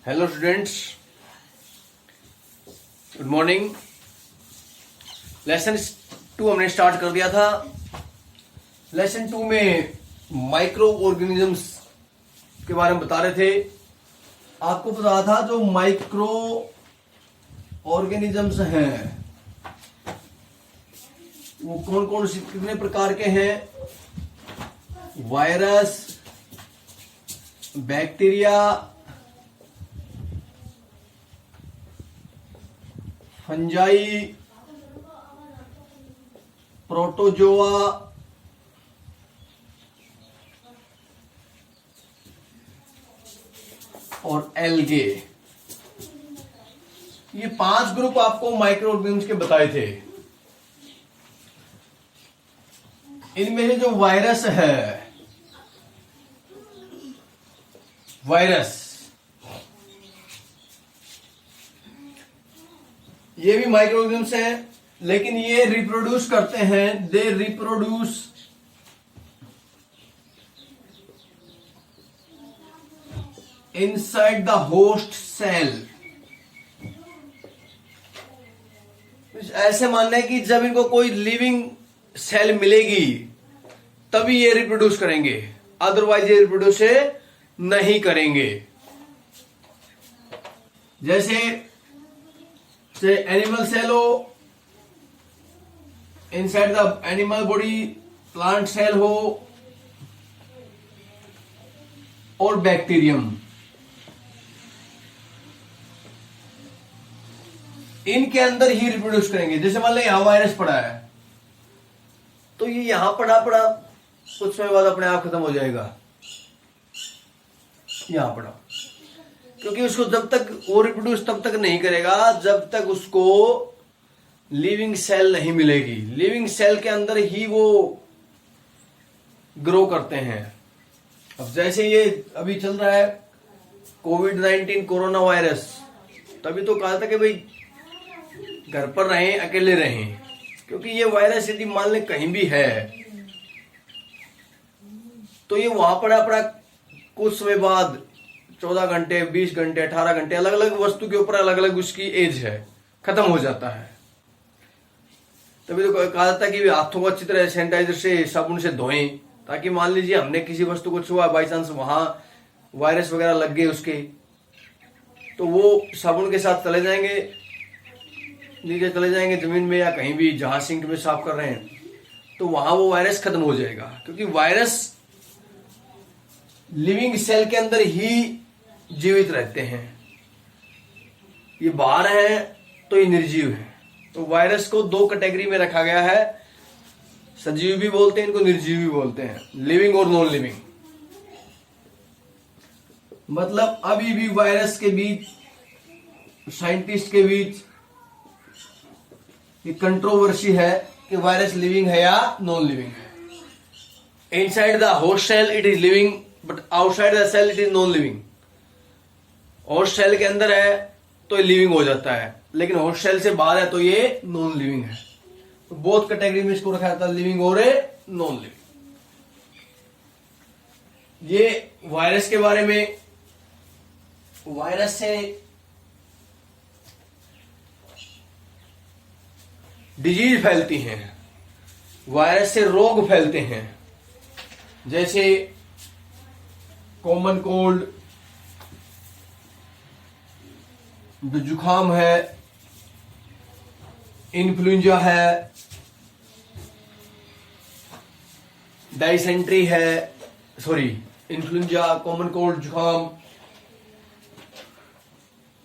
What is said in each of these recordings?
Hello students, good morning. Lesson 2 हमने start कर दिया था। लेसन 2 में माइक्रो ऑर्गेनिजम्स के बारे में बता रहे थे। आपको पता था जो माइक्रो ऑर्गेनिजम्स हैं वो कौन कौन से कितने प्रकार के हैं? वायरस, बैक्टीरिया, फंजाई, प्रोटोजोआ और एल्गे। ये 5 ग्रुप आपको माइक्रो ऑर्गेनिजम्स के बताए थे। इनमें से जो वायरस है, वायरस ये भी माइक्रो ऑर्गेनिजम्स हैं, लेकिन ये रिप्रोड्यूस करते हैं। They reproduce inside the host cell. ऐसे मानना है कि जब इनको कोई लिविंग सेल मिलेगी तभी ये रिप्रोड्यूस करेंगे, अदरवाइज ये रिप्रोड्यूस नहीं करेंगे। जैसे एनिमल सेल हो, inside the animal body plant cell हो, और बैक्टीरियम, इनके अंदर ही रिप्रोड्यूस करेंगे। जैसे मान लो यहां वायरस पड़ा है तो ये यहां पड़ा कुछ समय बाद अपने आप खत्म हो जाएगा। यहां पड़ा, क्योंकि उसको जब तक वो रिप्रोड्यूस तब तक नहीं करेगा जब तक उसको लिविंग सेल नहीं मिलेगी। लिविंग सेल के अंदर ही वो ग्रो करते हैं। अब जैसे ये अभी चल रहा है कोविड-19 कोरोना वायरस, तभी तो कहा था कि भाई घर पर रहें, अकेले रहें, क्योंकि ये वायरस यदि मान लें कहीं भी है तो ये वहां पड़ा कुछ समय बाद 14 घंटे, 20 घंटे, 18 घंटे, अलग अलग वस्तु के ऊपर अलग अलग उसकी एज है, खत्म हो जाता है। तभी तो कहा जाता है कि हाथों को अच्छी तरह सैनिटाइजर से, साबुन से धोएं, ताकि मान लीजिए हमने किसी वस्तु को छुआ, बाई चांस वहां वायरस वगैरह लग गए उसके, तो वो साबुन के साथ चले जाएंगे, नीचे चले जाएंगे जमीन में या कहीं भी जहां सिंक में साफ कर रहे हैं, तो वहां वो वायरस खत्म हो जाएगा। क्योंकि वायरस लिविंग सेल के अंदर ही जीवित रहते हैं। ये बाहर है तो ये निर्जीव है। तो वायरस को 2 कैटेगरी में रखा गया है। सजीव भी बोलते हैं इनको, निर्जीव भी बोलते हैं, लिविंग और नॉन लिविंग। मतलब अभी भी वायरस के बीच, साइंटिस्ट के बीच ये कंट्रोवर्सी है कि वायरस लिविंग है या नॉन लिविंग है। Inside the host cell it is living, but outside the cell it is non living. Host cell के अंदर है तो ये लिविंग हो जाता है, लेकिन होस्ट सेल से बाहर है तो ये नॉन लिविंग है। तो बोथ कैटेगरी में इसको रखा जाता है, लिविंग और नॉन लिविंग। ये वायरस के बारे में। वायरस से डिजीज फैलती हैं, वायरस से रोग फैलते हैं। जैसे कॉमन कोल्ड, जो जुकाम है, इन्फ्लुएंजा है, डाइसेंट्री है, इन्फ्लुएंजा, कॉमन कोल्ड, जुकाम,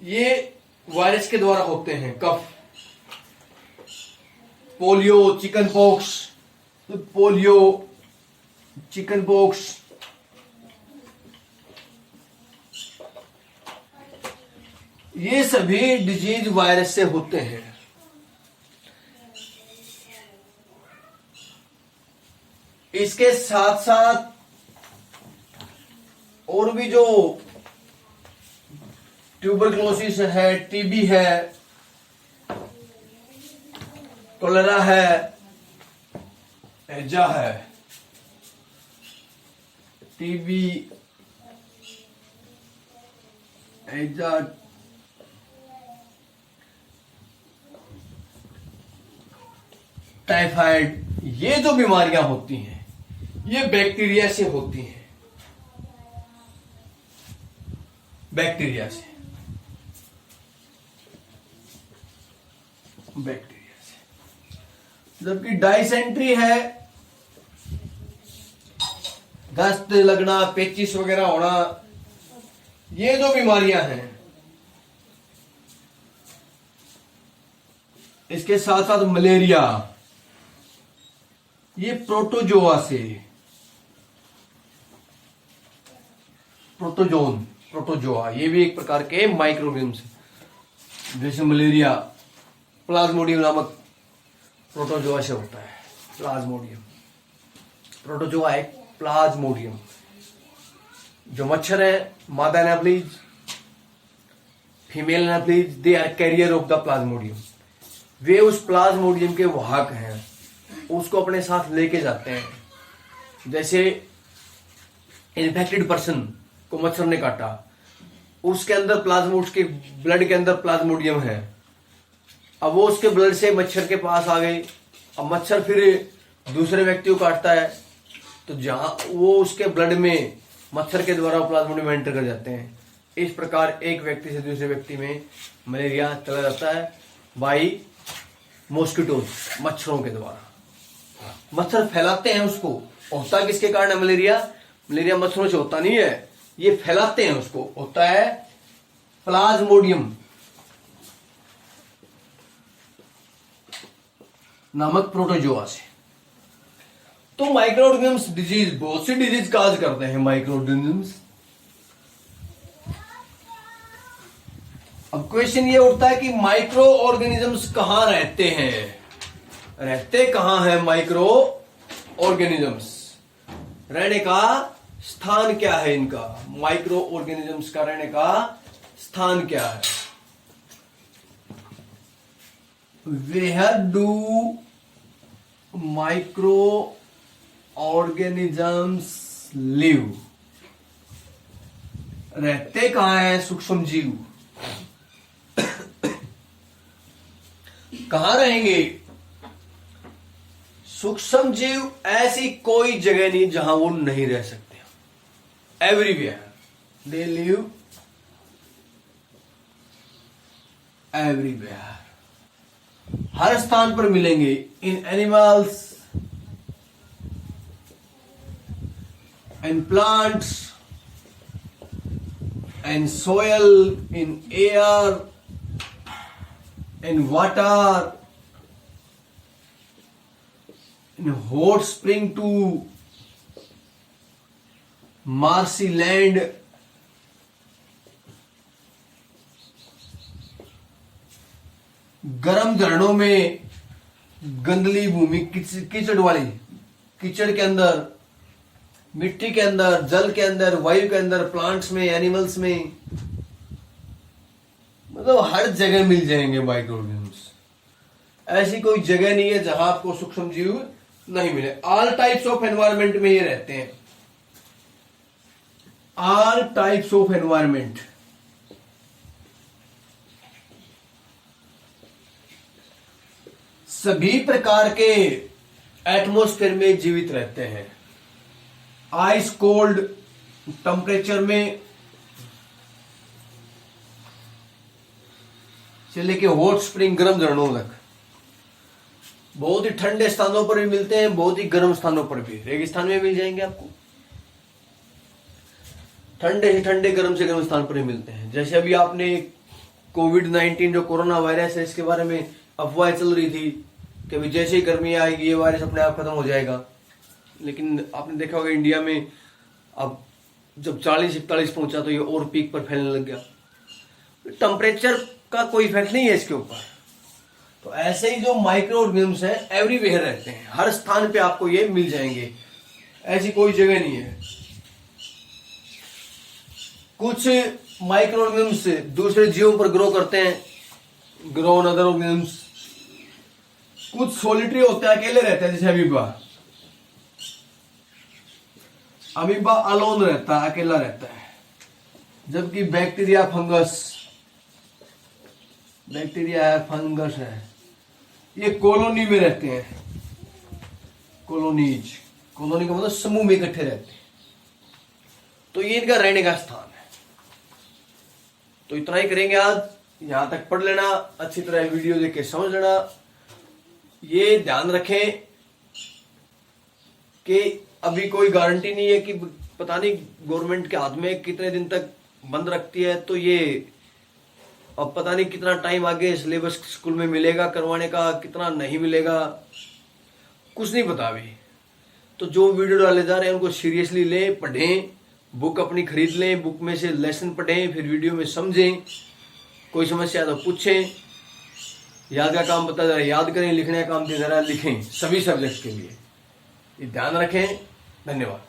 ये वायरस के द्वारा होते हैं। कफ, पोलियो, चिकन पॉक्स, ये सभी डिजीज वायरस से होते हैं। इसके साथ साथ और भी जो ट्यूबरक्लोसिस है, टीबी है, कोलेरा है, हैजा है, टीबी, हैजा, टाइफाइड, ये जो बीमारियां होती हैं ये बैक्टीरिया से होती हैं, बैक्टीरिया से, बैक्टीरिया से। जबकि डाइसेंट्री है, दस्त लगना, पेचिस वगैरह होना, ये जो बीमारियां हैं, इसके साथ साथ मलेरिया, ये प्रोटोजोआ से, प्रोटोजोआ ये भी एक प्रकार के माइक्रोऑर्गेनिज्म से, जैसे मलेरिया प्लाज्मोडियम नामक प्रोटोजोआ से होता है। प्लाज्मोडियम, प्रोटोजोआ एक प्लाज्मोडियम, जो मच्छर है, मादा Anopheles, female Anopheles, they are carrier of the Plasmodium. वे उस प्लाज्मोडियम के वाहक हैं, उसको अपने साथ लेके जाते हैं। जैसे इन्फेक्टेड पर्सन को मच्छर ने काटा, उसके अंदर उसके ब्लड के अंदर प्लाज्मोडियम है, अब वो उसके ब्लड से मच्छर के पास आ गई, अब मच्छर फिर दूसरे व्यक्ति को काटता है, तो जहां वो उसके ब्लड में मच्छर के द्वारा प्लाज्मोडियम एंटर कर जाते हैं। इस प्रकार एक व्यक्ति से दूसरे व्यक्ति में मलेरिया चला जाता है बाई मॉस्किटोज, मच्छरों के द्वारा। मच्छर फैलाते हैं उसको, होता किसके कारण है मलेरिया? मलेरिया मच्छरों से होता नहीं है, ये फैलाते हैं उसको, होता है प्लाज्मोडियम नामक प्रोटोजोआ से। तो माइक्रो ऑर्गेनिज्म्स डिजीज, बहुत सी डिजीज काज करते हैं माइक्रो ऑर्गेनिज्म्स। अब क्वेश्चन ये उठता है कि माइक्रो ऑर्गेनिजम्स कहां रहते हैं, रहते कहां हैं माइक्रो ऑर्गेनिजम्स, रहने का स्थान क्या है इनका, माइक्रो ऑर्गेनिजम्स का रहने का स्थान क्या है? Where do microorganisms live, रहते कहां हैं सूक्ष्म जीव, कहां रहेंगे सूक्ष्म जीव? ऐसी कोई जगह नहीं जहां वो नहीं रह सकते, एवरीवेयर दे लिव, एवरीवेयर, हर स्थान पर मिलेंगे। In animals, in plants, in soil, in air, in water, in hot spring to marshy land, गर्म झरनों में, गंदली भूमि, कीचड़ वाली, कीचड़ के अंदर, मिट्टी के अंदर, जल के अंदर, वायु के अंदर, प्लांट्स में, एनिमल्स में, मतलब हर जगह मिल जाएंगे माइक्रो ऑर्गेनिजम्स। ऐसी कोई जगह नहीं है जहां आपको सूक्ष्म जीव नहीं मिले। ऑल टाइप्स ऑफ एनवायरमेंट में ये रहते हैं, ऑल टाइप्स ऑफ एनवायरमेंट, सभी प्रकार के एटमॉस्फेयर में जीवित रहते हैं। आइस कोल्ड टेम्परेचर में से लेके हॉट स्प्रिंग, गर्म झरनों तक, बहुत ही ठंडे स्थानों पर भी मिलते हैं, बहुत ही गर्म स्थानों पर भी। रेगिस्तान में मिल जाएंगे आपको, ठंडे से ठंडे, गर्म से गर्म स्थान पर भी मिलते हैं। जैसे अभी आपने कोविड-19 जो कोरोना वायरस है, इसके बारे में अफवाहें चल रही थी कि अभी जैसे ही गर्मी आएगी ये वायरस अपने आप खत्म हो जाएगा, लेकिन आपने देखा होगा इंडिया में अब जब 40-41 पहुंचा तो ये और पीक पर फैलने लग गया। टेम्परेचर का कोई इफेक्ट नहीं है इसके ऊपर। तो ऐसे ही जो माइक्रो ऑर्गेनिजम्स हैं एवरीवेयर रहते हैं, हर स्थान पे आपको ये मिल जाएंगे, ऐसी कोई जगह नहीं है। कुछ माइक्रो ऑर्गेनिजम्स दूसरे जीवों पर ग्रो करते हैं, ग्रो ऑन अदर ऑर्गेनिजम्स। कुछ सोलिटरी होते हैं, अकेले रहते हैं, जैसे अमीबा, अमीबा अलोन रहता है, अकेला रहता है। जबकि बैक्टीरिया फंगस है, ये कॉलोनी में रहते हैं। कॉलोनी का मतलब समूह में इकट्ठे रहते हैं, तो ये इनका रहने का स्थान है। तो इतना ही करेंगे आज, यहां तक पढ़ लेना, अच्छी तरह वीडियो देख के समझ लेना। ये ध्यान रखें कि अभी कोई गारंटी नहीं है कि पता नहीं गवर्नमेंट के हाथ में कितने दिन तक बंद रखती है, तो ये अब पता नहीं कितना टाइम आगे सिलेबस स्कूल में मिलेगा करवाने का, कितना नहीं मिलेगा, कुछ नहीं पता अभी। तो जो वीडियो डाले जा रहे हैं उनको सीरियसली लें, पढ़ें, बुक अपनी खरीद लें, बुक में से लेसन पढ़ें, फिर वीडियो में समझें, कोई समस्या तो पूछें। याद का काम बता जा रहा है याद करें, लिखने का काम दे जा रहा है लिखें, सभी सब्जेक्ट के लिए। ये ध्यान रखें। धन्यवाद।